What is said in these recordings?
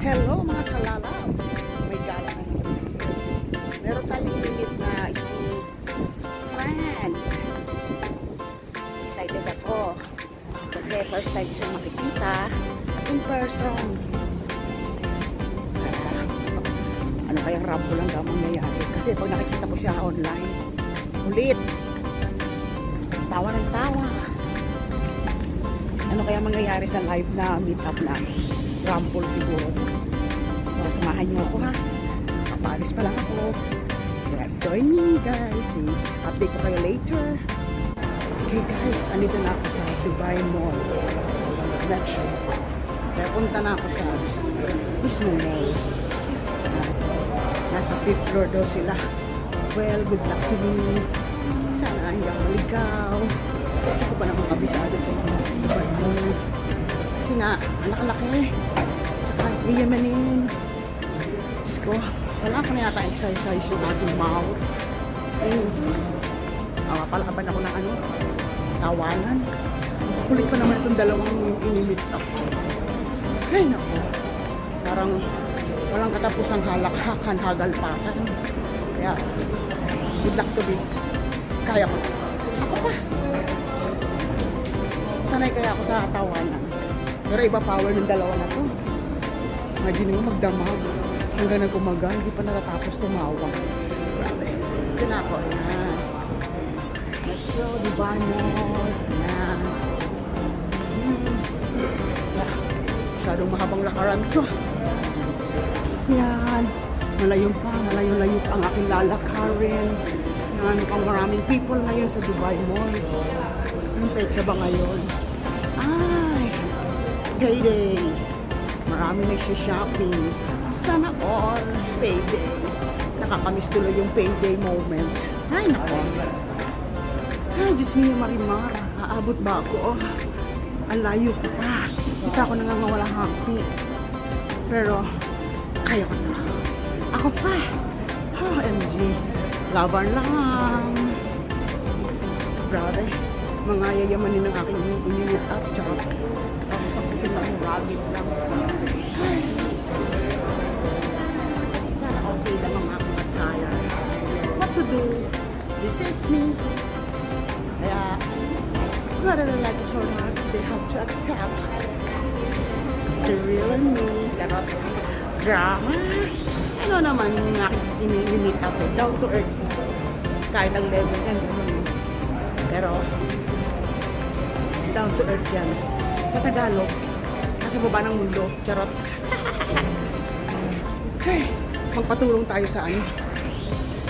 Hello mga kalalaw! May gala na naman. Meron tayong limit na isang friend. Excited ako. Kasi first time ko siya makikita at in person. Ano kayang rumble lang daw mangyayari? Kasi pag nakikita ko siya online, ulit. Tawa ng tawa. Ano kaya mangyayari sa live na meet up na rumble siguro? So, samahan niyo ako ha. Kapalis pa lang ako. Kaya join me guys. Update ko kayo later. Okay guys, andito na ako sa Dubai Mall. Metro. Kaya punta na ako sa mismo mall. Nasa 5th floor daw sila. Well, good luck to me. Sana hindi ako maligaw. Hindi ko pa naman kabisado itong Dubai Mall. Kasi nga, anak-laki. Tsaka, iyamanin. Diyos ko, wala ko na yata exercise yung ating mouth. Mapalaban ako ng tawanan. Kulit pa naman itong dalawang inimit ako. Ay, naku. Parang walang katapusang halakhakan, hagalpakan. Kaya, good luck to be. Kaya ko. Ako pa. Sanay kaya ako sa tawanan. Pero iba power ng dalawa na to. Imagine mo magdamag. Hanggang nagkumaga, hindi pa natatapos tumawa. Grabe. Ito na ako. Yan. Metro, Dubai Mall. Yan. Masyadong mahabang lakaran to. Yan. Malayo pa ang aking lalakarin. Yan. Mukhang maraming people ngayon sa Dubai Mall. Anong petsa ba ngayon? Ay! Payday! Marami nagsishopping. Sana all payday. Nakakamiss tuloy yung payday moment. Ay, nako. Ay, Diyos mio Marimar. Aabot ba ako? Ang layo ko pa. Kita ko nangangawala happy. Pero, kaya ko to. Ako pa. OMG. Laban lang. Grabe. Mga yayamanin ng aking inunit up. Tsaka, tapos ang putin lang yung rabbit lang. Ay. Sana okay lang ang aking attire. What to do? This is me. Kaya, whether they like it or not, they have to accept the real me. Charot. Drama. Ano naman yung aking inunit up? Down to earth. Kahit ang level yan. Pero, down to earth yan. Sa Tagalog, nasa baba ng mundo. Charot. Okay. Magpatulong tayo sa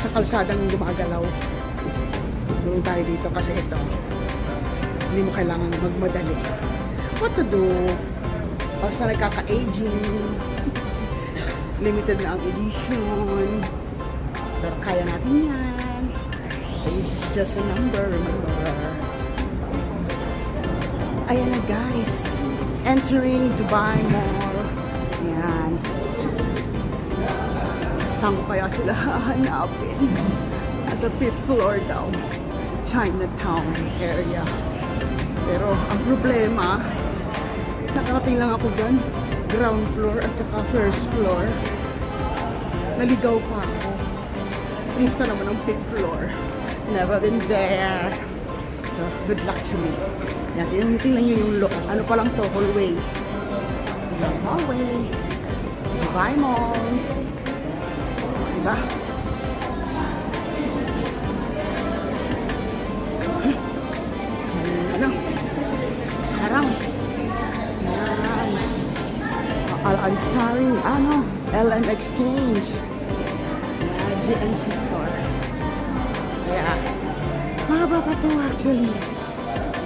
sa kalsadang gumagalaw. Tulong tayo dito kasi ito. Hindi mo kailangan magmadali. What to do? Basta nagkaka-aging. Limited na ang edition. Pero kaya natin yan. Age is just a number, remember? Ayan na guys, entering Dubai Mall. Ayan. Saan ko kaya sila hahanapin? Nasa 5th floor daw. Chinatown area. Pero ang problema, nakarating lang ako dyan. Ground floor at saka first floor. Naligaw pa ako. Gusto naman ang 5th floor. Never been there. So, good luck to me. Yan, tingnan nyo yung loob. Ano pa lang to? Hallway. Hallway. Dubai Mall. Diba? Ano? Harang. Yan. Al-Ansari. Ano? LM Exchange. GNC Store. Kaya, mahaba pa to actually.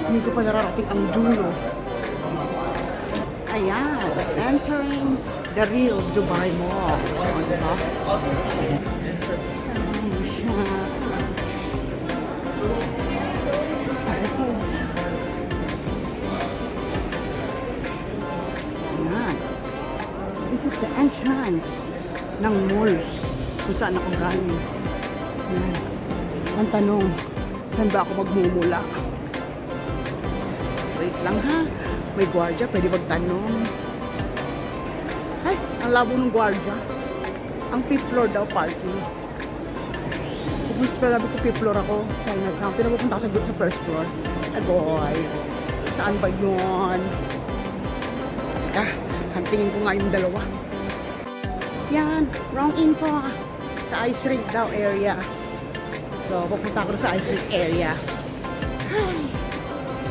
Hindi ko pa nararating ang dulo. Ayan, entering the real Dubai Mall. O, diba? Ayan siya. Ayan. This is the entrance ng mall kung saan ako galing. Ayan. Ang tanong, saan ba ako magmumula? Wait lang ha. May gwardiya, pwede magtanong. Ay, Ang labo ng gwardiya. Ang fifth floor daw parking. Sabi ko fifth floor ako. Chinatown. Pinapupunta ako sa first floor. Agoy. Saan ba yun? Hantingin ko nga yung dalawa. Yan. Wrong info. Sa ice rink daw area. So, pupunta ako sa ice rink area. Ay.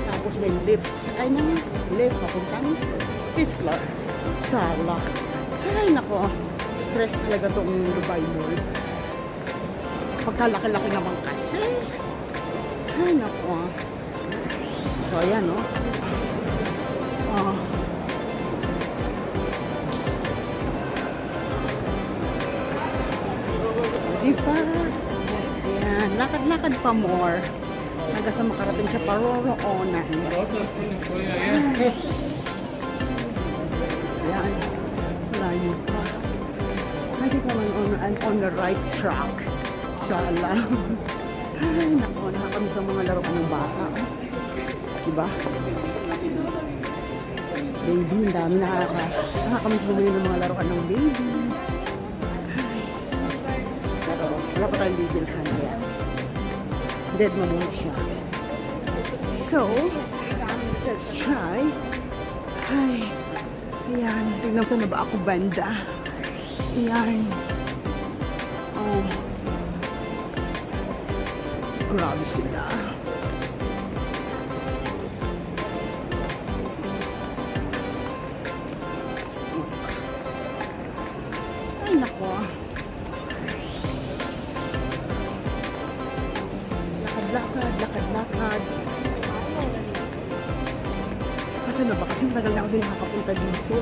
Tapos may lift. Sakay ng lift. Papuntang fifth floor. Sala. Ay, nako. Stress talaga tong Dubai Mall. Pagkalaki-laki naman kasi. Ay, nako. So, ayan, no? Diba? Ayan. Lakad-lakad pa more. Hanggang sa makarating sa Paroroonan. Ayan. Layo pa. I think I'm on the right track. Sala. Ay, nako. Nakakami sa mga laruan ng bata. Diba? Baby, ang dami nakakamiss bumili ng mga laruan ng baby. Pero wala pa tayong bibilhan yan. Dead na muna siya. So, let's try. Ay, ayan. Tignan saan na ba ako banda. Ayan. Grabe sila. Ay, nako. Lakad. Kasi na ba? Kasi matagal na ako din nakakapunta dito.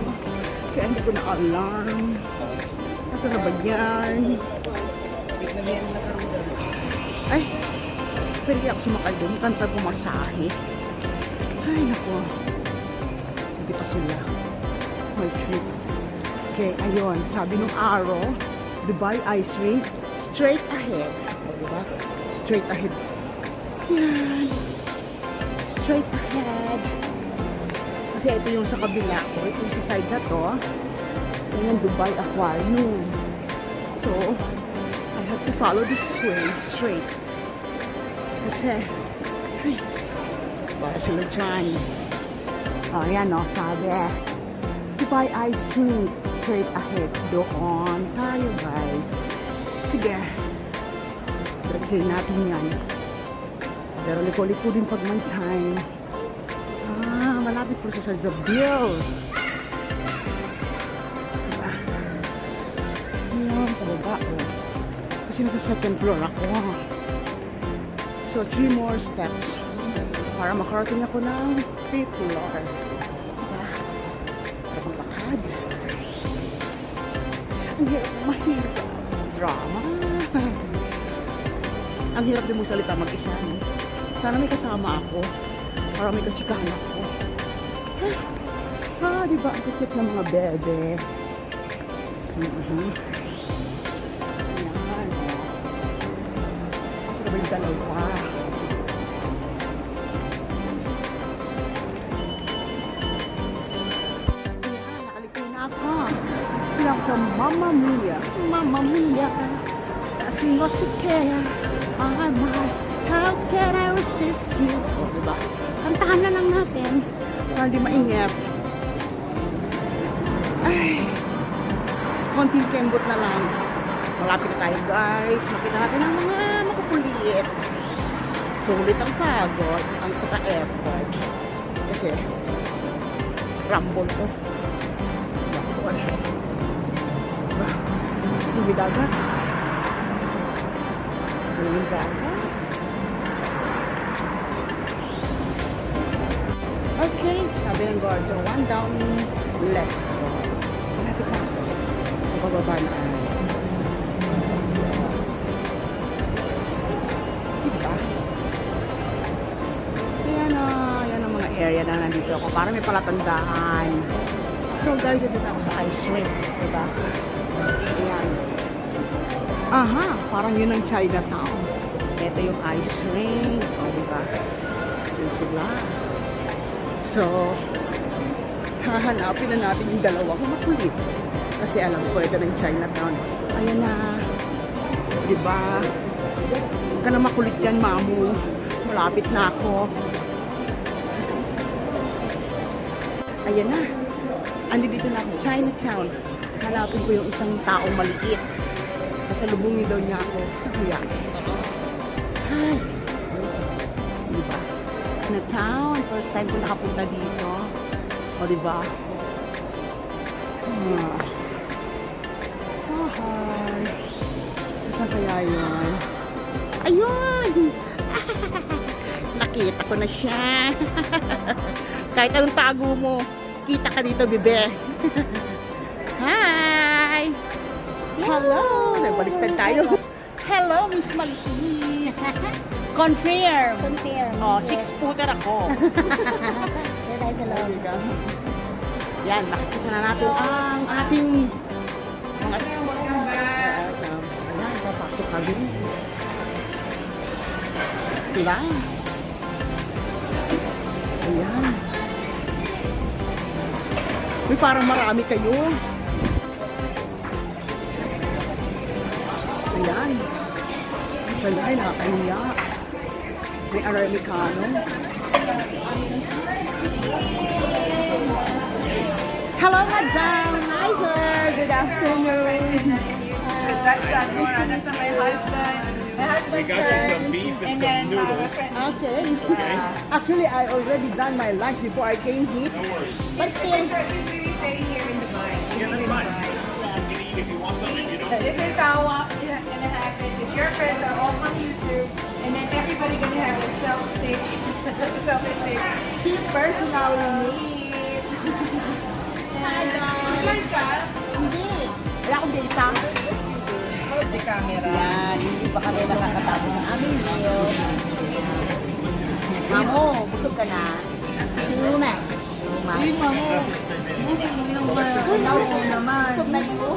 Kaya hindi ko na-alarm. Kasi na ba yan? Ay, pwede kaya ako sumakay doon. Kanta bumasahe. Ay, nako. Hindi pa sila. May trip. Okay, ayun. Sabi nung araw, Dubai Ice Rink, straight ahead. O, diba? Straight ahead. Yan. Straight ahead. Kasi ito yung sa kabila ko. Ito yung sa side na to. Yan yung Dubai Aquarium. So, I have to follow this way straight. Kasi, ay, para sila dyan. O, yan o, sabi. Dubai Ice Rink, straight ahead. Doon tayo, guys. Sige. Dragsayin natin yan. Pero liko-liko din pag may time. Malapit po siya sa Zabil. Diba? Ayan, sa baba. Kasi nasa second floor ako. So, 3 more steps. Para makarating ako ng 5th floor. Diba? Para maglakad. Ang hirap, mahirap. Drama. Ang hirap din mong salita mag-isa. Sana may kasama ako. Para may katsikahan ako. Diba? Ang kutip ng mga bebe. Ayan. Kasi ba yung dalawa? Ayan, nakaliko na ako. Lang sa Mamma Mia. Mamma Mia. Asking what you care. How can I resist you? O, diba? Kantahan na lang natin. Para di maingip. Ay. Konting kembot na lang. Malapit na tayo, guys. Makita natin ang mga makukulit. Sulit ang pagod. Ang taka-effort. Kasi, rumble to. Rumble. Diba? Hindi dagat. Hindi dagat. Okay, sabi ng guardia, 1 down left. So, malapit na ako. Sa pababa na. Diba? Yan ang mga area na nandito ako. Para may palatandaan. So guys, dito ako sa ice rink. Diba? Ayan. Aha, parang yun ang Chinatown. Ito yung ice rink. O, diba? Diyan sila. So, hahanapin na natin yung dalawang makulit. Kasi alam ko, ito ng Chinatown. Ayan na. Diba? Huwag ka na makulit dyan, mamu. Malapit na ako. Ayan na. Andi dito na ako sa Chinatown. Hanapin ko yung isang taong maliit. Pasalubungin daw niya ako. Kuya. Hi. Diba? Chinatown. First time ko nakapunta dito. O diba? Oh, hi. Saan kaya yun? Ayun! Nakita ko na siya. Kahit anong tago mo, kita ka dito, bebe. Hi! Hello! Nabaliktad tayo. Hello, Miss Maliki. Confirm. Confirm. Oh, 6-footer ako. There tayo sa loob. Yan, nakikita na natin ang ating mga... Ayan, papasok kami. Diba? Ayan. Uy, parang marami kayo. Ayan. Saan ay nakakaiya. May Americano. Hello, madam. Hi, sir. Good afternoon. That's Nora. That's my husband. My husband We got you some beef and some noodles. Okay. Actually, I already done my lunch before I came here. No worries. But still, We're staying here in Dubai. Yeah, that's fine. You can eat if you want something. You don't. This is how gonna happen. If your friends are all on YouTube, and then everybody gonna have a selfie stick. see personally me. Hi, guys. Like that. Hindi. Wala akong data. The camera. Yan, hindi pa kami nakakatapos ng aming meal. Mamo, busog ka na. Lumax. Uy, mamo. Busog mo yung Ikaw busog naman. busog na yun.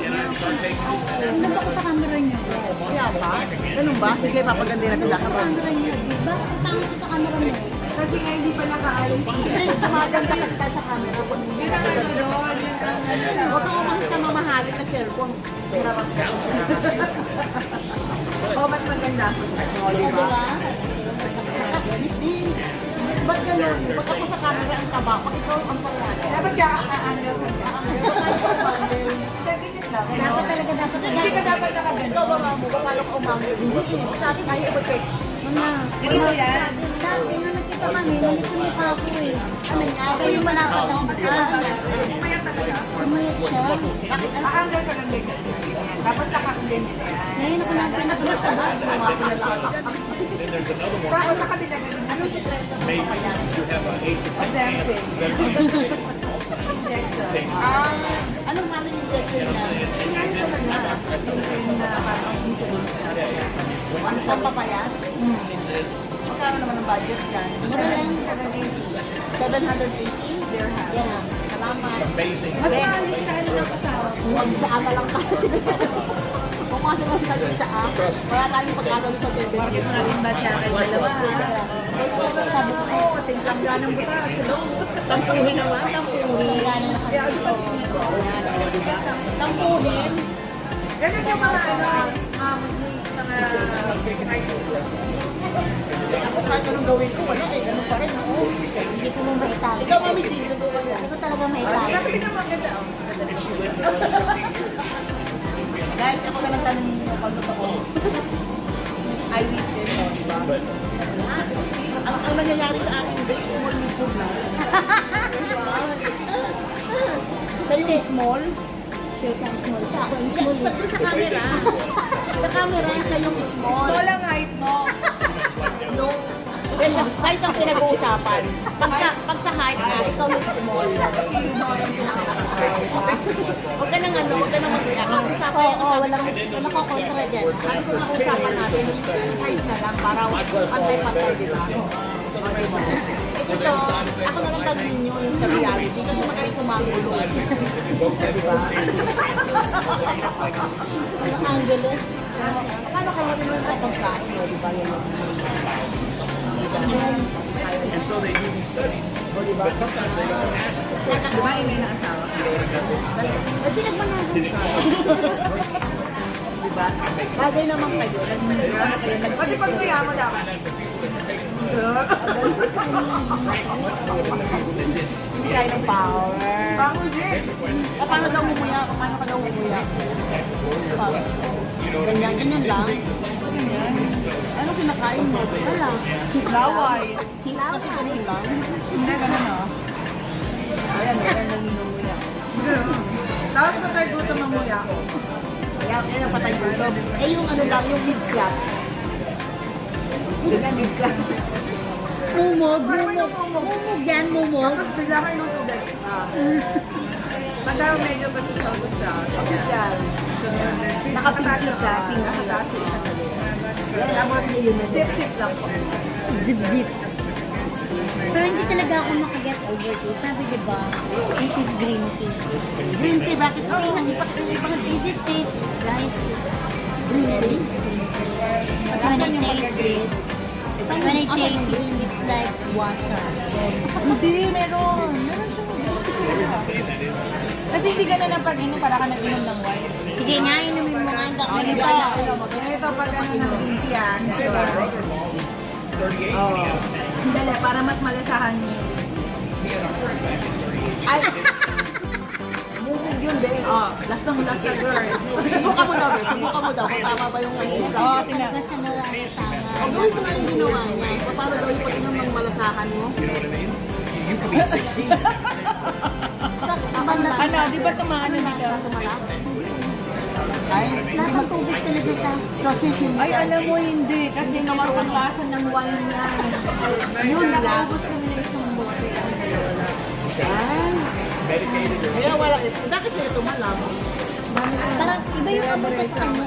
Sinunod ako sa camera niyo. Kaya ba? Ganun ba? Sige, papaganda natin lahat. Camera niyo. Bakit tangos ko sa camera mo? Kasi nga hindi pa nakaayos. Hindi, maganda kasi tayo sa camera. Kung hindi Yun ang ano doon. Yun ang ano sa... Huwag ka umang sa mamahalin na cellphone. Hirap ka. Oh, mas maganda. O, di ba? Miss D, ba't ganun? Ba't ako sa camera ang taba? Pag ikaw ang pala. Dapat ka-angle ka dyan. Sa gitit lang. Dapat talaga dapat Hindi ka dapat nakaganto. Ikaw ba nga mo? Paano ka umamit? Hindi eh. Sa atin ayaw ba tek? Mga. Ganito yan. Dati nung nagkita kami, nalit yung mukha ko eh. Ano nangyari? Ako yung malapad ako kasama. Umaya talaga. Umayat siya. Naka-angle ka ng ganyan. Tapos naka-ganyan yan. Ngayon ako lang pinagmataba. Then there's another one. Tapos sa kabila ganyan. Anong sikreto mo pa yan? You have an 8 to 10 Exempting. Injection. Anong namin injection niya? Tingnan ko na nga. Yung na parang insulin siya. Ano sa papayat? Magkano naman ang budget dyan? 780 dirham. Yan. Salamat. amazing. Mas malit sa ano ng kasama. Huwag tsaan na lang tayo. Pumasok lang tayo sa tsaan. Wala tayong pagkakalo sa 7. Bakit mo natin ba siya kayo dalawa? Sabi ko eh. Tinglang gana mo ba? Tampuhin naman, tampuhin. Gana na kami. Tampuhin. Ganun yung mga ano, mga Ako kahit anong gawin ko, wala eh. Ganun pa rin ako. Hindi ko mo maitago. Ikaw, Mami Jean, subukan niya. Hindi ko talaga maitago. Kasi tingnan mo ang ganda. Guys, ako na lang tanongin niyo pag totoo. I need this, di ba? Ang nangyayari sa akin, big, small, medium na. Kayo yung small? Sure kang small. Sa ako yung Yes, small. sa camera. Sa camera, siya yung small. Small ang height mo. Yes, size ang pinag-uusapan. Pag sa height na, ikaw yung small. Huwag ka nang ano, huwag ka nang mag-react. Ang usapan Oo, walang kontra dyan. ano kung ang usapan natin, size na lang para pantay-pantay, di ba? O, di ba? Ito, ako na lang tanongin nyo yung sa reality kasi magaling kumagulo. Di ba? Walang angulo. Paano kayo rin yung pagkain mo, di ba? And so they do these studies. But sometimes they don't ask them. Di ba ingay na asawa? Eh, pinagmanahan ka. Diba? Bagay naman kayo. Nagmanahan kayo. Pati pag kuya mo dapat. Hindi tayo ng power. Bango din. Paano daw mumuya? Paano ka daw mumuya? Ganyan, ganyan lang. Ano kinakain mo? Wala. Chips Laway. lang. Chips kasi ganun lang. Hindi, ganun o. Ayan, meron nang inumuya. Tapos pa tayo gusto mamuya. Ayan, yan ang patay gutom. Eh yung ano lang, yung mid-class. Ganyan mid-class. Mumog, mumog. Mumog yan, mumog. Tapos bigla kayo ng tubig. Madami medyo pasasabot siya. Official. Nakapinki siya. Pinki. Yan, amor niya yun. Sip-sip lang po. Zip-zip. Pero hindi talaga ako makaget over this. Sabi diba, this is green tea. Green tea, bakit? Oh, ipang Is it taste, guys? green tea? When I taste it, when I taste it, it's like water. Hindi, meron. Meron siyang kasi hindi ganun ang pag-inom para ka nag-inom ng wine. Sige nga, inumin mo nga. Ano pa? Ito pag ano ng green tea yan. Dali, para mas malasahan niyo. Ay! Mumog yun, be. Lasang-lasa girl. Subukan mo daw, be. Subukan mo daw. Kung tama ba yung ano. Oo, tingnan. Talaga siya nalasama. Ang gawin ko na yung ginawa niya. Paano daw yung pag-inom ng malasahan mo? Ano, di ba tumaan na dito? Tumalak? Ay, Lasang tubig talaga siya. so sisin Ay, alam mo hindi. Kasi naman ang lasa ng wine yan. Yun, nakaubos kami ng isang bote. Kaya wala. Bakit sila tumalak? Parang iba yung amoy ko sa kanya.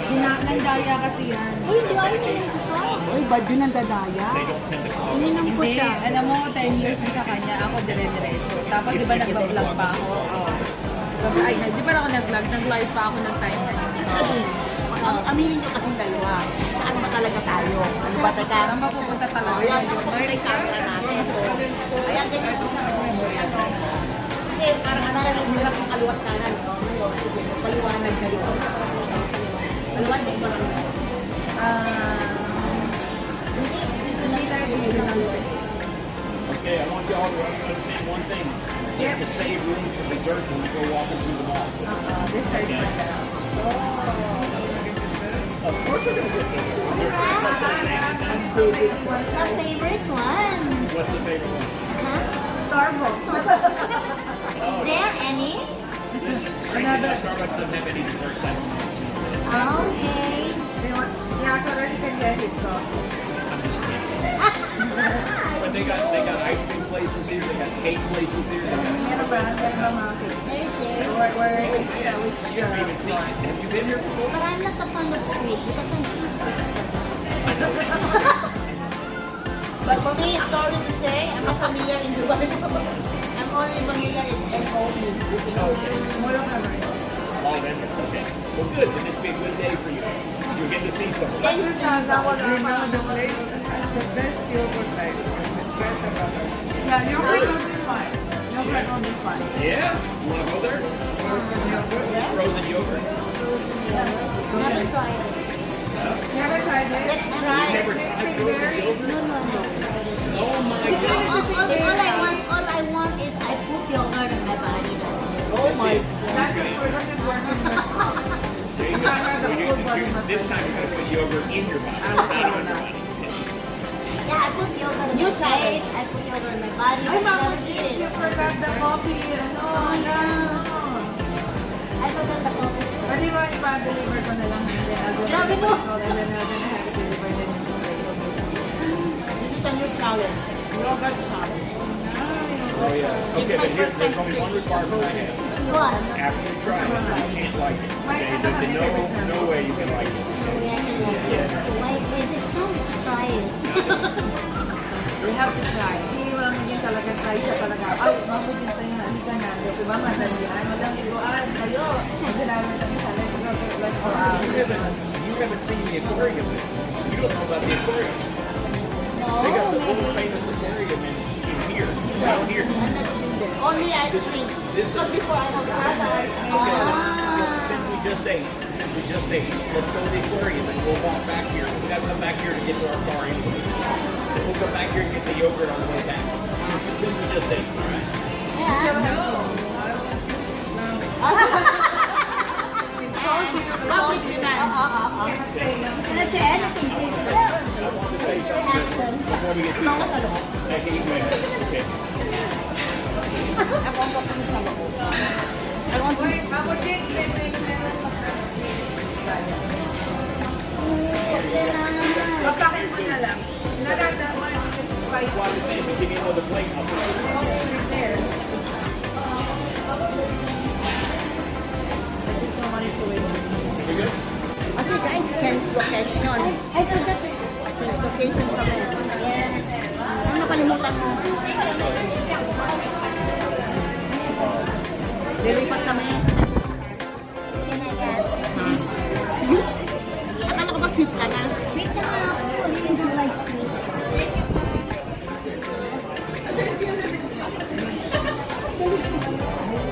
Nandaya kasi yan. Uy, hindi ko ayun yung gusto. Uy, bad yun ang dadaya. Ininom ko Hindi, siya. alam mo, 10 years na sa kanya, ako dire-diretso. Tapos di ba nagpa-vlog pa ako? Ay, di ba ako nag-vlog? Nag-live pa ako ng time na yun. Aminin nyo kasing dalawa. Saan ba talaga tayo? Ano ba tayo? Saan ba pupunta talaga? Ayan, pupunta yung camera natin. Ayan, ganyan po siya. Hindi, parang ano na yung hirap yung kaliwat kanan. Sige, paliwanag kayo. Paliwanag ba lang? Hindi tayo pinag Okay, I want y'all to understand one thing. You have to save room for dessert when you go walking through the mall. Of course we're going to get dessert. A favorite one. What's the favorite one? Starbucks. Is there any? Starbucks doesn't have any dessert section. Okay. Yeah, so already can get his coffee. I'm just kidding. But they got ice cream places here. They got cake places here. They got Meron ba? Meron ba mga cake? There's there. Where you haven't even seen it. Have you been here before? But I'm not a fan of sweet because I'm too sweet. But for me, sorry to say, I'm not familiar in Dubai. I'm only familiar in MOE. All of them. It's okay. Well, good. Then it's be a good day for you. You'll get to see something. Thank you. that was the place, the best yogurt ice cream. Yeah, yogurt will be fine. Yogurt will be fine. Yeah? You want to go there? Frozen yogurt? Never try it. Never tried it? Let's try it. Never tried frozen yogurt? No, no, no. Oh my God. All I want is I put yogurt on my body. That's it. Oh my. That's for sure doesn't work in the This time you're going to put yogurt in your body, not on your body. Yeah, I put yogurt on You my try it. face, I put yogurt on my body, Ay, but I mama, never eat you it. forgot the coffee. Ano? I forgot the coffee. Pwede ba ipa-deliver ko na lang? And then I'll just Grabe mo. and then I'm gonna have it delivered in the This is a new challenge. Yogurt challenge. Oh yeah. Okay, but there's only one requirement I have. What? After you try it, you can't like it. Okay? There's no way you can like it. Why is it so to try it? We have to try. Hindi mo naman yung talagang try siya talaga. Ay, mabutin tayo na. Halika na. Diba, madalian. Walang liguan. Kayo. Sinabi tayo sa let's go out. You haven't seen the aquarium. You don't know about the aquarium. No, They got the world maybe. famous aquarium in here, down here. I've never been there. Only ice cream. Because before I have ice cream. Since we just ate, let's go to the aquarium and we'll walk back here. We gotta come back here to get to our car anyway. And we'll come back here and get the yogurt on the way back. Since we just ate, all right? Public demand. Let's say anything, sis. I want to say something before we get too Okay, okay. Ako ang papunta sa loob. I want to... Pagkakin mo na lang. Nalalaman. Why the same? Give me another plate. I'll put it I just don't want it to wait. We good? Okay guys, change location. I forgot it. Change location kami. Yeah. Ano nakalimutan mo? Lilipat kami. Can I get sweet? Sweet? Akala ko ba sweet ka na? Sweet na nga ako. I really do like sweet.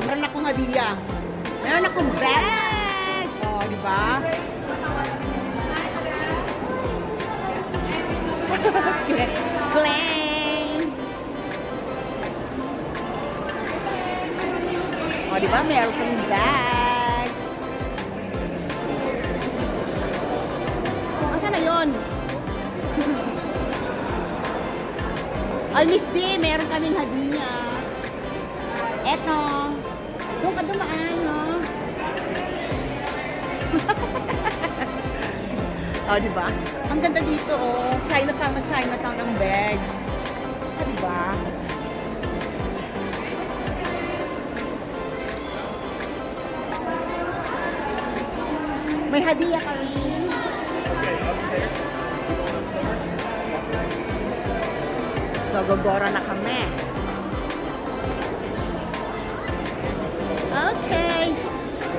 Meron akong hadiah. Meron akong bag. Oh, di ba? Clang! Oh, di ba? Meron akong bag. Asa na yun? Ay, Miss D, meron kaming hadiah. Eto. Doon ka dumaan, no? Oh, di ba? Ang ganda dito, oh. Chinatown na Chinatown ang bag. Ah, di ba? May hadiah ka rin. So, gogora na kami. Okay.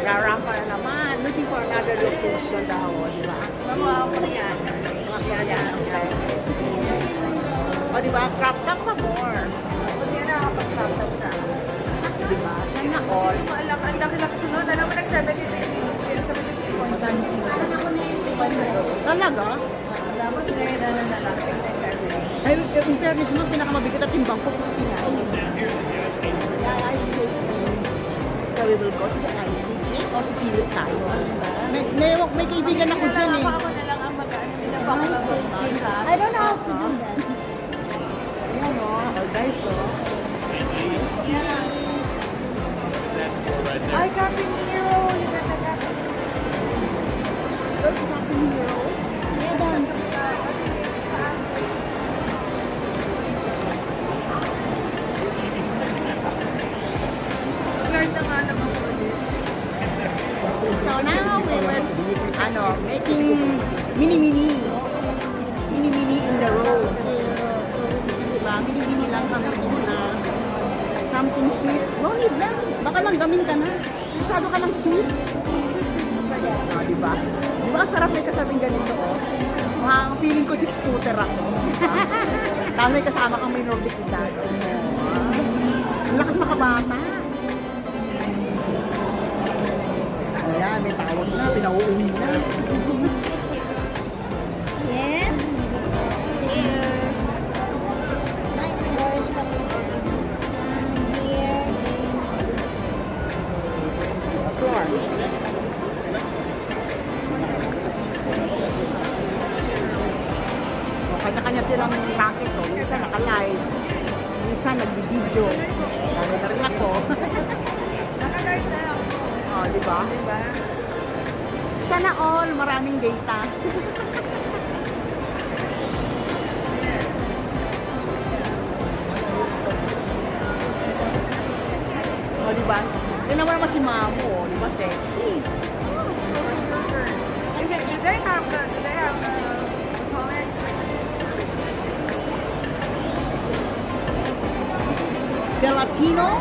Rarapa na naman. Looking for another location daw, di ba? Mga yan. Mga kaya, okay. O, di ba? Crop top pa more. Hindi na nakapag-laptop na. Di ba? Sana all. Alam, ang laki-laki nun. Alam mo, nag-73 point Saan ako na yung Talaga? Tapos ngayon, ano na lang, 67. Ay, in fairness mo, pinakamabigat at timbang ko, 69. Yeah, ice skating. So, we will go to the ice skating o sisilip tayo. May kaibigan ako dyan eh. Ako na lang ang mag-ano nila. Baka lang I don't know how to do that. Ayan o. Oh, guys, oh. That's four right there. Ay, Cafe Nero! You got the Cafe There's nothing here. Yeah, done. Learn na nga naman ko din. So now we were making mini-mini in the road. Diba? Mini-mini lang kami na something sweet. No need lang. Baka lang gamin ka na. Masyado ka lang sweet. Oh, diba? Diba sarap may kasabing ganito, oh? Ang feeling ko 6-footer ako. Tapos may kasama kang minor de edad. Ang lakas makabata. Ayan, may tawag na, pinauuwi na. Yeah. Cheers! Here. Floor. O, kanya-kanya silang racket, oh. Yung isa naka-live. Yung isa nag-video. Lalo na rin ako. Naka-guard na ako. O, diba? Diba? Sana all, maraming data. O, diba? Tingnan mo naman si Mamo, o. Diba, sexy? And then, do they have the, call it? Gelatino?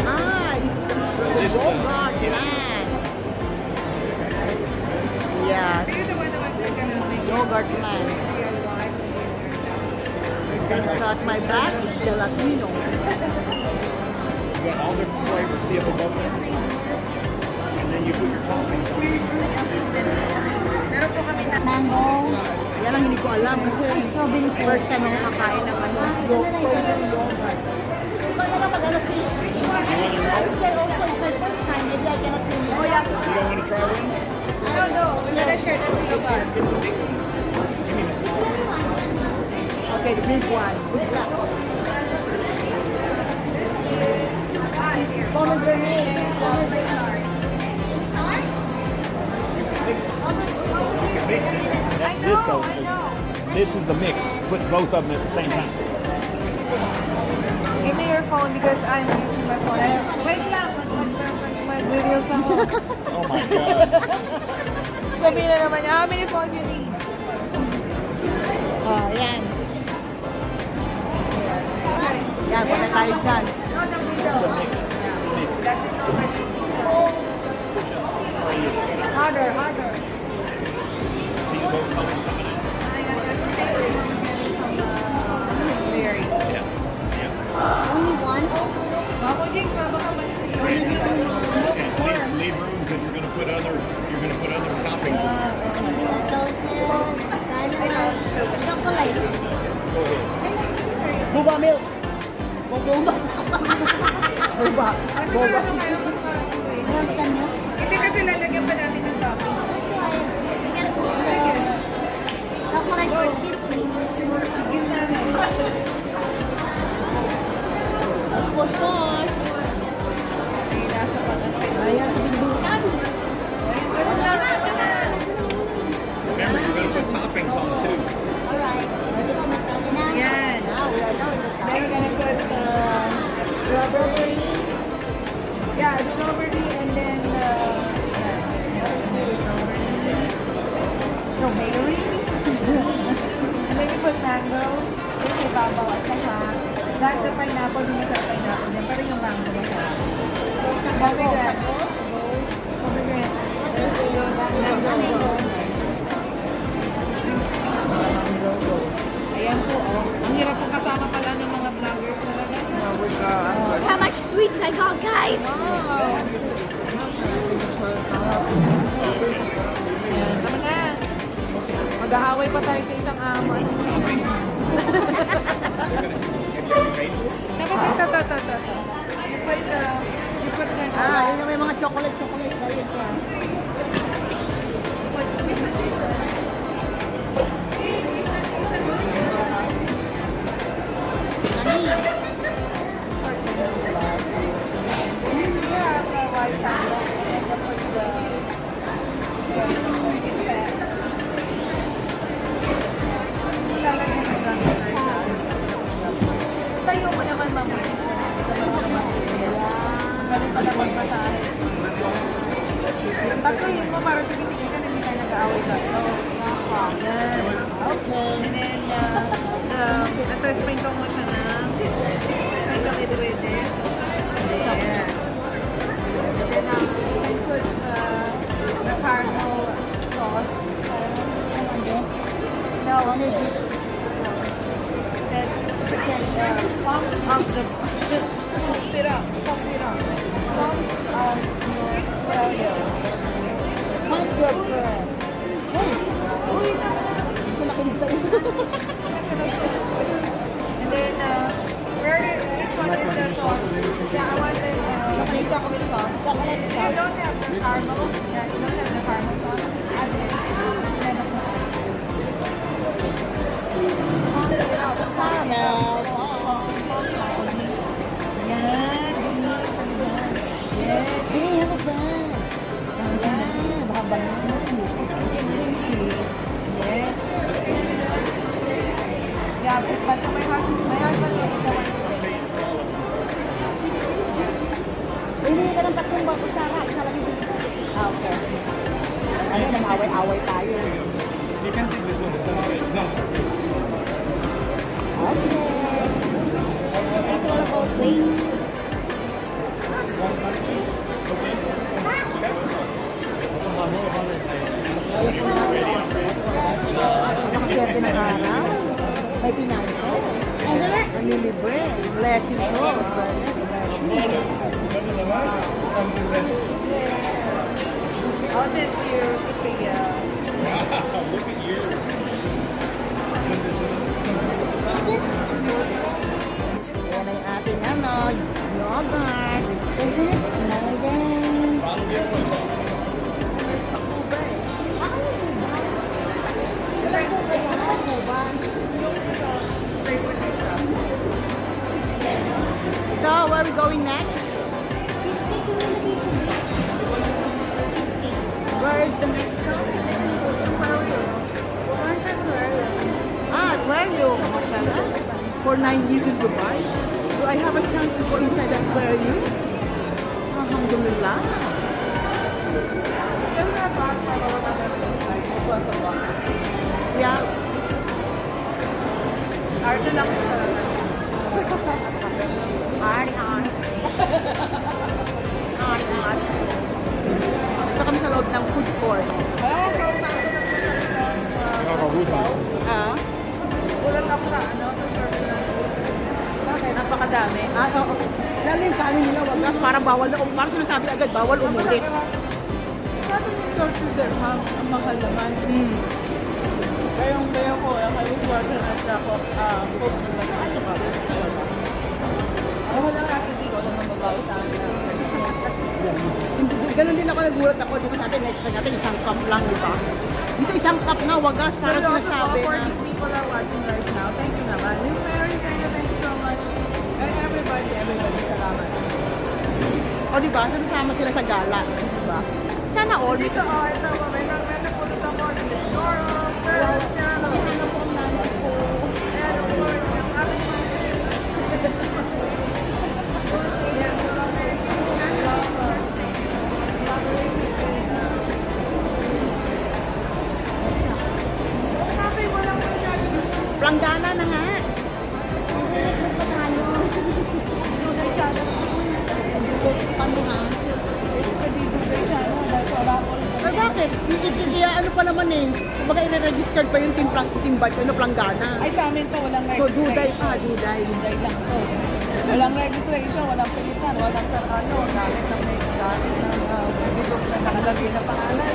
Ah, this is the Bogart man. Yeah, You're the one that went to kind of make yogurt man. DIY. At my back is gelatino. You got all different flavors. See up above there? And then you put your toppings on. Meron po kami na Mango. Yan ang hindi ko alam kasi Strawberry flavor. first time ako kakain ng ano, frozen yogurt. Iba na lang mag-ano sis. I would say also it's my first time. Maybe I cannot finish. Oh yeah. You don't want to try one? No, we're gonna share that with us. Give me the small. Okay, the big one. Good luck. Pomegranate. You can mix it. That's this though. This is the mix. Put both of them at the same time. Give me your phone because I'm using my phone. Wait lang, mag-videos ako. Oh my god. Sabihin na naman niya, how many phones you need? Oh, yan. Yan, wala tayo dyan. Harder, harder. See both colors coming in? Very. Yeah. Yeah. Only one. Mamo Jinx, mama ka ba niya? Okay. Leave room because you're gonna put other toppings in there. Toasted. Caramel. Chocolate. Go ahead. Buba milk. Boboba. Buba. Kasi Buba. paano kayo magpa- Meron ka no? Hindi kasi lalagyan pa natin ng topping. Chocolate or cheese cake. Yun na rin. Push. Ay, nasa pa ano. Ayan, sa bindutan. Remember, you're gonna put toppings on too. Alright. Yan. Now, we are now in the top. Then we're gonna put strawberry. Yeah, strawberry and then strawberry. And then we put mango. Then may babaw at saka lahat ng pineapple, hindi sa pineapple yan. Pero yung mango masarap. Pomegranate. Pomegranate. Ayan po, oh. Ang hirap po kasama pala ng mga vloggers talaga. Look how much sweets I got, guys. Wow! Ayan, tama na. Mag-aaway pa tayo sa isang amo. Tapos ito. You put the Ah, yun yung may mga chocolate. Ayun siya. white chocolate. And then put lalagyan ng gano'n. Tayo mo naman, Mama. Galing pala magpasahe. Tatloyin mo para tigil-tigil ka na hindi tayo nag-aaway tatlo. Yan. Okay. And then, ito, sprinkle mo siya ng sprinkle it with this. Ayan. And then, put the caramel sauce. And this. No, only dips. Then, it says, pump of the... Pump it up. Pump it up. Pump of your failure. Pump your bread. Uy, Gusto nakinig sa'yo. and then, which one is the sauce? Yeah, I want the chocolate sauce. Chocolate You sauce. don't have the caramel. Yeah, you don't have the caramel sauce. Add it. Caramel. Yan, ganyan, talaga. Yes. Sige, ano ba? Yan, baka banan. Yes. Yeah, but my husband was the one who said, Hindi ka ng tatlong kutsara. Isa lang yung okay. Ano, nag-away-away tayo. You can take this one. It's not good. No. Okay. Equal both ways. Nakaswerte ng araw. May pinanso. Nalilibre. Blessing to. Blessing. Oh, this year, Sophia. Look at you. Yan ang ating yogurt. Isn't it amazing? So, where are we going next? 62 na dito. Where is the next stop? Aquarium. Mashallah. For 9 years in Dubai. Do I have a chance to go inside the aquarium? Alhamdulillah. Yeah. Arte lang ito. Art. Art. Ito kami sa loob ng food court. Ah? Ulan ako na, sa serving ng food. Bakit? Napakadami. Oo. Lalo yung kanin nila, wagas, parang bawal na, parang sinasabi agad, bawal umulit. Sabi ng George Dirham, ang mahal naman. Kaya yung bayo ko, kayo order na siya ako, cook na ba? Ano ba? Ako lang natin, hindi ko alam ang babaw sa akin. Ganun din ako, nagulat ako, di ba sa atin, next natin, isang cup lang, di ba? Dito isang cup na, wagas, parang sinasabi for na. the people are watching right now, thank you naman. Miss Mary, thank you so much. And everybody, salamat. O di ba, sama sila sa gala, di ba? Sana all, Dito, ito, may napulot ako, Miss Doro, Pearl, Channel. Ano po ang nanay ko? And of course, yung aking Planggana na nga. Kami ha? Eh bakit? Ano pa naman eh. Kumbaga i-registered pa yung timbay ko, planggana. Ay, sa amin to, walang So, registration. duday pa, duday. Duday lang to. Walang registration, walang pilitan, walang sa gamit ng bidok na nakalagay na pangalan.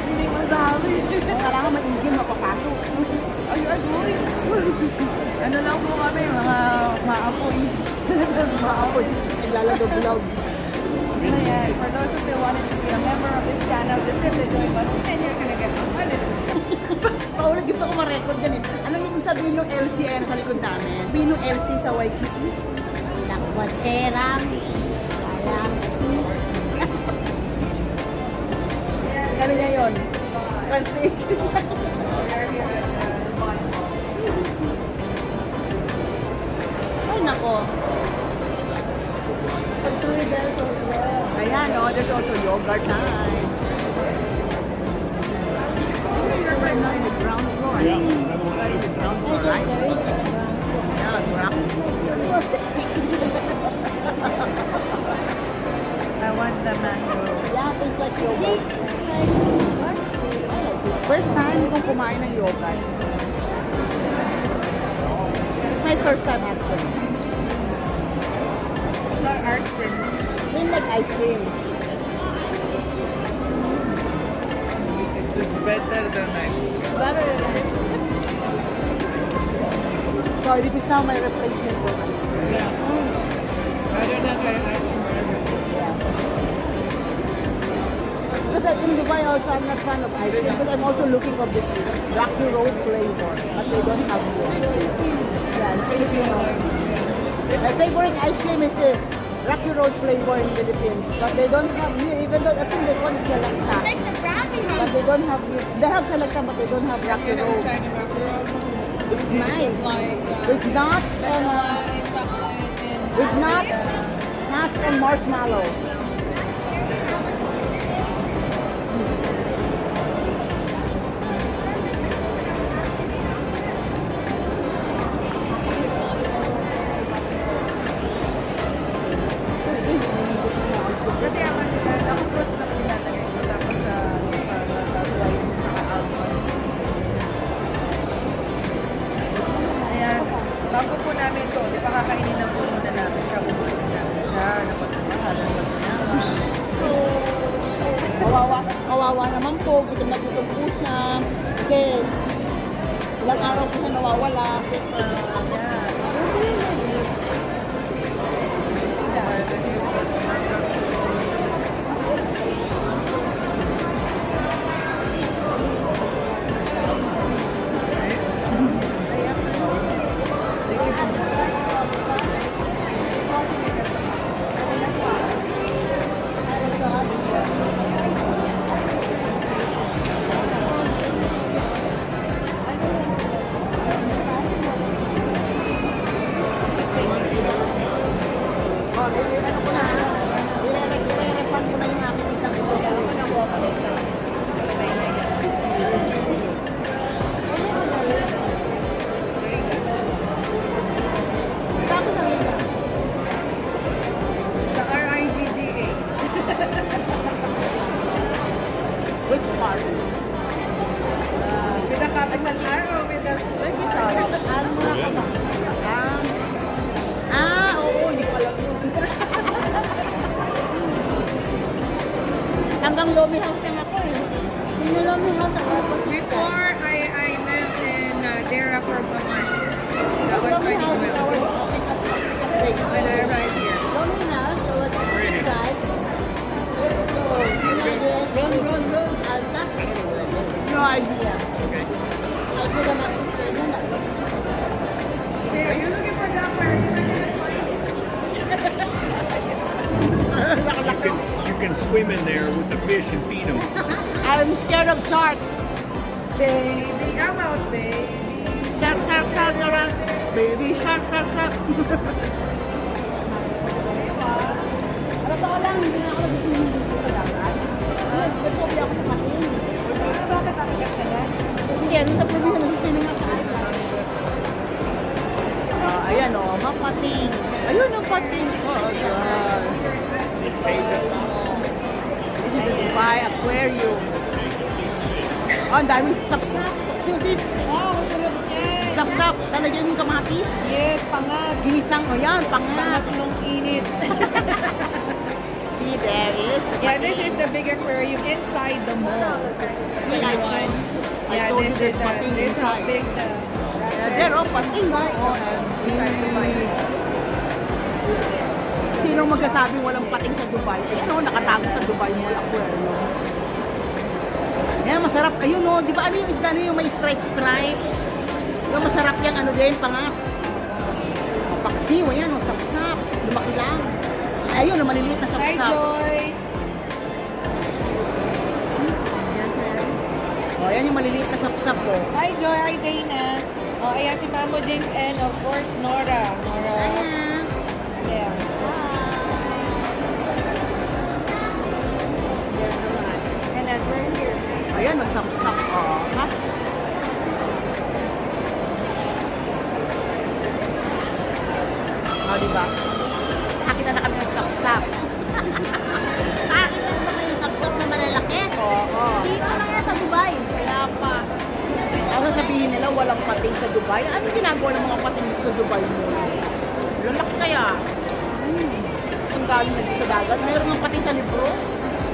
Hindi madami. Kailangan maigil, mapapasok. Ay, ano lang po kami, mga maapoy. Maapoy. Naglalagaw-gulaw. Ayan, for those of you who wanted to be a member of this channel, this is the join button, and you're gonna get $100. Paulit, gusto ko ma-record yan eh. Anong ibig sabihin ng LCN sa likod namin? Sabihin ng LC sa Waikiki? Lakwatserang. Alam. Ano niya yun? Translation. Ay, nako. $2 also. Ayan, no? There's also yogurt time. We're now in the ground floor. Yeah. We're in the ground floor, right? Yeah, ground I want the mango. Yeah, tastes like yogurt. First time kong kumain ng yogurt. It's my first time actually. It's not ice cream. It's like ice cream. It's better than ice cream. So this is now my replacement for ice cream. Yeah. Better than ice cream. Because in Dubai also I'm not fan of ice cream, but I'm also looking for this Rocky Road flavor. But they don't have it. Yeah, Filipino. My favorite ice cream is Rocky Road flavor in Philippines. But they don't have here, even though I think that one is Selecta. Like the brownie But they don't have here. They have Selecta, but they don't have Rocky Road. It's nice. With nuts and with nuts and marshmallow. Kasi ang ako fruits na nilalagay ko tapos sa white saka almond. Ayan. Kawawa naman po, gutom na gutom po siya. Kasi ilang araw po siya nawawala. I-refund ko na yung aking isang The RIGGA. which part? With the capital R or with the small Oo, hindi ko alam yun. Hanggang Lomi House lang ako eh. Sinalomi house ako po si Before I lived in Dera for a month. That was Lomi 2012. House is our When I arrived here. Lomi house, so what's the side? Alta? No idea. I'll put them up. Hey, are you looking for Dapper? You can swim in there with the fish and feed them. I'm scared of shark. Baby, come out, baby. Shark, shark, shark, shark. Baby shark, shark, shark. Totoo lang, hindi na ako nagising dito sa dagat. Nagpobi ako sa pating. Bakit ako katalas? Hindi, ano sa probinsya nagising ako. Ayan o, mapating. Ayun ang pating. Oh, God. This is the Dubai Aquarium. Oh, ang daming sapsap. So this, Wow, masarap yan. sapsap. Talagyan yung kamatis. Yes, pangat. Ginisang, o yan, pangat. Pangat nung init. See, there is the Yeah, this is the big aquarium inside the mall. See, I told Yeah, you this there's is pating this how inside. big the. There, oh, pating. OMG. Sino magkasabing walang pating sa Dubai? Ayan o, nakatago sa Dubai Mall Aquarium. Ayan, masarap. Ayun o, di ba ano yung isda na yung may stripe-stripe? Yung masarap yung ano din, pangat. Paksiw, ayan o, sapsap. Lumaki lang. Ayun o, maliliit na Hi, sapsap. Joy. O, ayan yung maliliit na sapsap o. Hi, Joy. Hi, Dana. Oh, ayan si Mamo James and of course Nora. Nora. Yeah. And then we're here. Ayan o, sapsap o. Ha? O, diba? Nakakita na kami ng sapsap. Nakakita mo ba yung kapsap na malalaki? Oo. Dito lang yan sa Dubai. Kaya pa. Ano sabihin nila walang pating sa Dubai? Ano ginagawa ng mga pating sa Dubai mo? Lalaki kaya? Ang galing na dito sa dagat. Mayroon ng pating sa libro?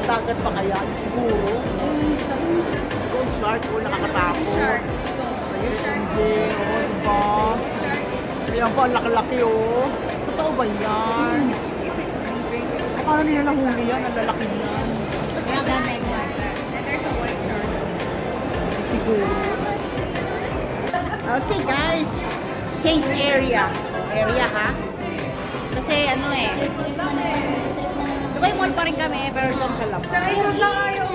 Dagat pa kaya? Siguro. Siguro shark o nakakatakot. Ayun, enjing. O, diba? Ayan pa, ang laki-laki o. Totoo ba yan? Paano nila nahuli yan? Ang lalaki niyan. Kaya ganun yan. Siguro. Okay guys, change area. Area ha? Kasi ano eh, Dubai Mall pa rin kami, pero doon sa labas. Ayun lang kayo.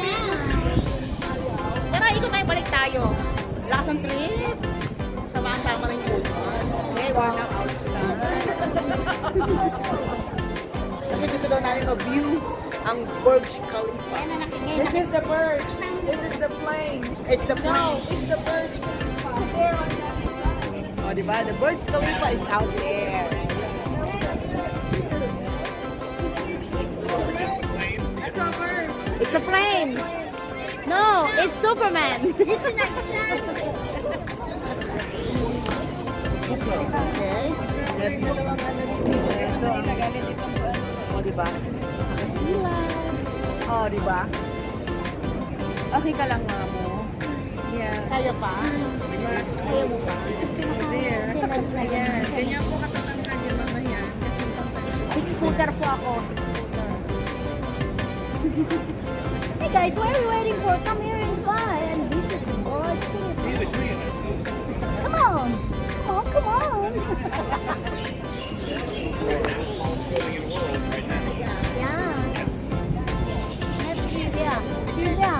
Tara, ikot tayo, balik tayo. Lakas ng trip. Sama-sama rin yun. Okay, we're now outside. Kasi gusto daw namin mag-view ang Burj Khalifa. This is the bird. This is the plane. It's the No, plane. it's the bird. There on the other side. O, diba? The Burj Khalifa is out there. That's a bird. It's a plane. No, it's Superman. It's an Okay. O, diba? Nakasila. O, diba? Okay ka lang, Mamo? Yeah. Kaya pa? Relax. Kaya mo pa? There. Ayan. Ganyan po katatangkad yung mga yan. Kasi 6-footer po ako. 6-footer. Hey guys, what are we waiting for? Come here and buy and visit the boys. Come on. Come on, come on. Yeah. Let's see, yeah. Trivia.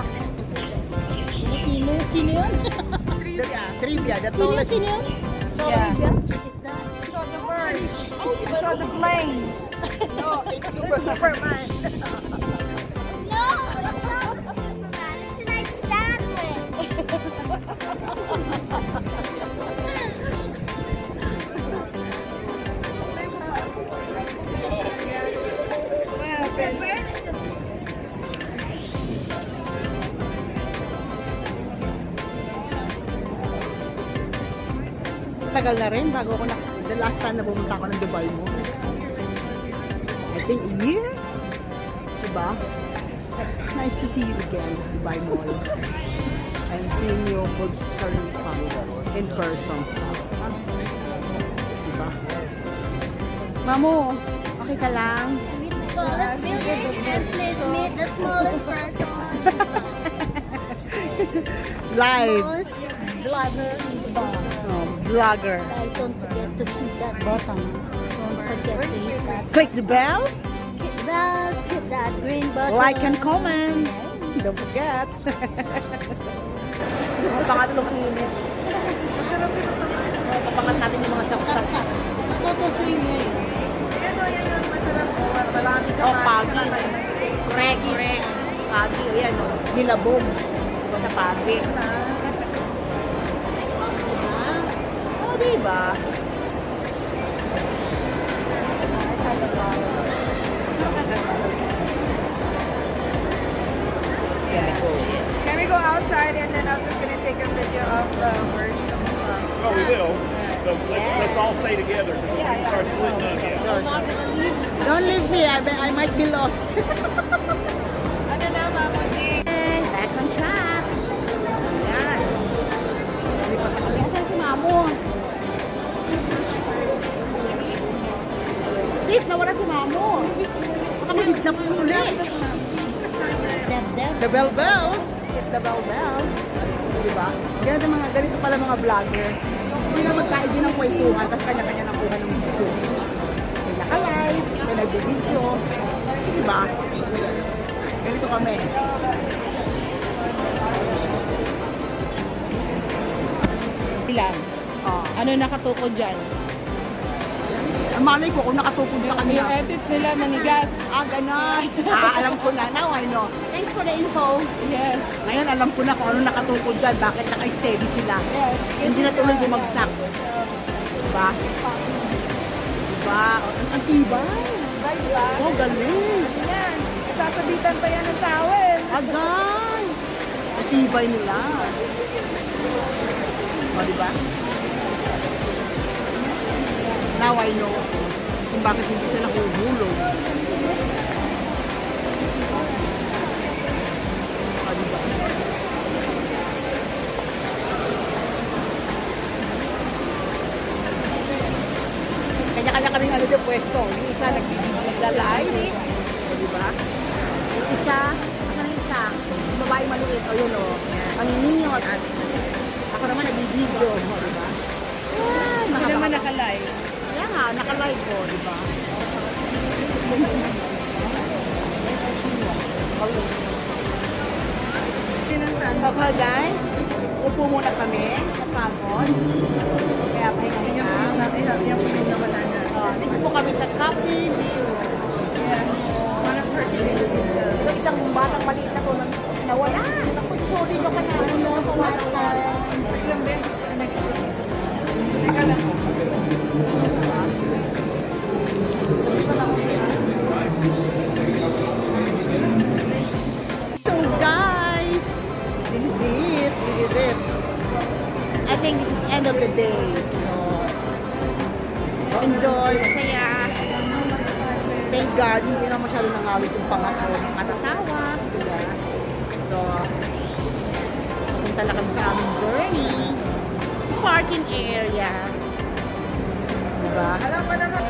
Sino yun? Trivia, the Sino tallest. yun? Yeah. Trivia? What is that? saw the bird. You saw the plane. No, it's Superman. No, it's not Superman. It's a nice sandwich. What happened? Tagal na rin bago ako the last time na pumunta ako ng Dubai Mall. I think a year? Diba? Nice to see you again, Dubai Mall. And seeing you Burj Khalifa in person. Diba? Mamu, okay ka lang? Tallest building and please meet the smallest person. Live. Most blogger in the bar. Oh, vlogger. Guys, don't forget to hit that button. Don't forget to hit that. Click the bell, Hit that green button. like and comment. Don't forget. Pangatlong init. Papangat natin yung mga saksak. Tap. Matoto swing mo yun. Yan yung masarap po. Marami ka Oh, pagi. Correct. Pagi. Ayan, oh. Nilabog. Ito sa pagi. Diba? Oh, diba? Can we go outside and then I'm just gonna take a video of the bird? Oh, we will. So let's all stay together. Because Yeah, when we start splitting up, yeah. I'm not gonna leave. Don't leave me. I might be lost. Ano na, Mama G? Back on track. Ayan. Lipat na kami. Asan si Mamo? Sis, nawala si Mamo. Saka mag-hitsap mo ulit. Dab. The bell. Hit the bell. Diba? Ganito pala mga vlogger. Hindi na magkain din ng kwentuhan, tapos kanya-kanya nakuha ng video. May naka-live, may nag-video. Diba? Ganito kami. Ilan? Oh. Ano nakatukod dyan? Ang malay ko kung nakatukod sa Yung kanya. edits nila manigas. Ganon. Alam ko na. Now I know. Thanks for the info. Yes. Ngayon alam ko na kung ano nakatukod dyan, bakit naka-steady sila. Yes. Hindi na tuloy bumagsak. Diba? Diba? Ang tibay. Diba? Oh, galing. Yan. Sasabitan pa yan ng towel. Agay. Ang tibay nila. O, diba? Now I know kung bakit hindi sila huhulog. O, diba? Kanya-kanya kaming ano dyan pwesto. Yung isa nagla-live. O, diba? Yung isa, ano yung isa? Yung babae maliit. O, yun o. Ang niniyot. Ako naman nag-video. O, diba? Ay, Hindi naman nakalive. kaya nga, naka-live ko, di ba? Sinansan. Okay guys, upo muna kami sa pagod. Kaya pahinga na. Yan po yung nawala na. Dito po kami sa Coffee View. Yeah. One of her kids. Ito isang batang maliit na to na nawala. Naku, sorry ka pa na. Ano sa mata? Ilang din? Teka lang. So guys, this is it. This is it. I think this is end of the day. So, enjoy, masaya. Thank God, hindi na masyado nangawit yung pangako ng katatawa. Diba? So, Bernie. Sa parking area. Diba? Alam mo naman,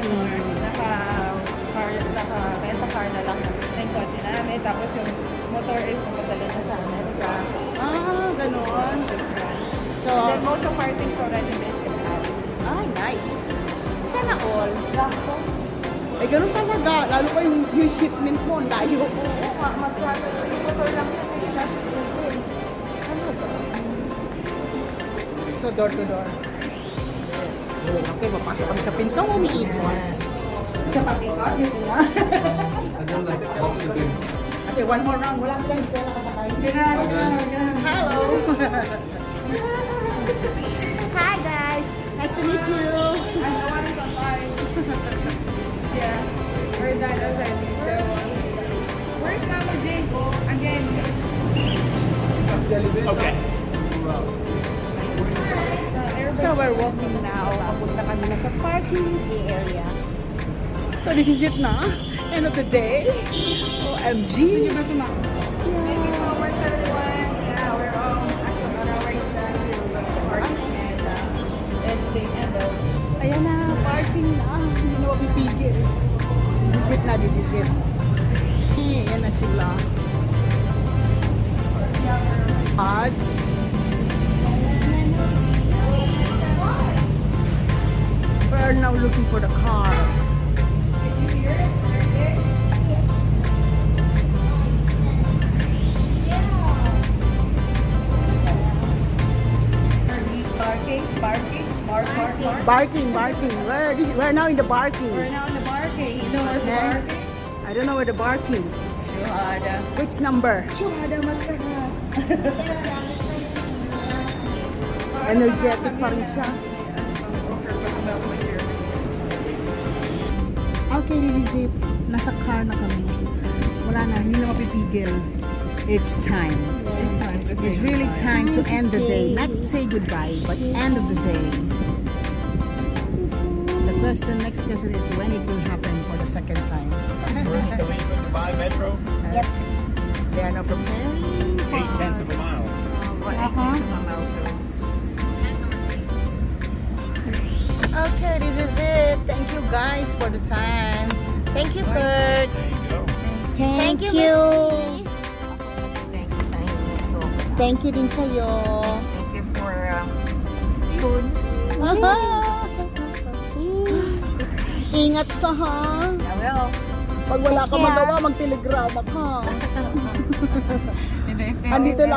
naka-renta car na lang yung kotse namin. Tapos yung motor is napadala na sa Amerika. Ah, ganon. So, And then most of our things already been shipped out. ay, nice. Sana all. Eh, ganun talaga. Lalo pa yung shipment mo, ang layo. Oo, magkano yung motor lang yun. May nasa school. So, door to door. Okay, papasok kami sa pintong umiikot. Sa patikot, dito na. Okay, one more round. Wala sila, hindi sila nakasakay. Hello! Hi guys! Nice to meet you! And the one is online. Yeah, we're done already. So, where's Mama Jane? Again. Okay. So we're walking now. Papunta kami na sa parking area. So this is it na. End of the day. OMG! Thank you so much, everyone. Yeah, we're all actually on our way back to the parking and it's the end of Ayan na, parking na. Hindi na mapipigil. This is it na, this is it. Ayan na sila. At we're now looking for the car. parking. Barking. We're now in the barking. We're now in the barking. You know where's the Okay. barking? I don't know where the barking. Shuhada. Which number? Shuhada Mascara. Energetic pa rin siya. Okay, this is it. Nasa car na kami. Wala na, hindi na mapipigil. It's time. It's time to say It's really goodbye. time to end the day. Not say goodbye, but end of the day. Next question is when it will happen for the second time. First to leave the Dubai Metro, Yep. They are now preparing. 8/10 of a mile. Okay, this is it. Thank you guys for the time. Thank you, Kurt. There you go. Thank you. Thank you sa inyo. So, Thank you din sa'yo. thank you for food. Ingat ka ha. Yeah, well, Pag wala ka magawa, mag-telegrama ka. and I stay Andito lang.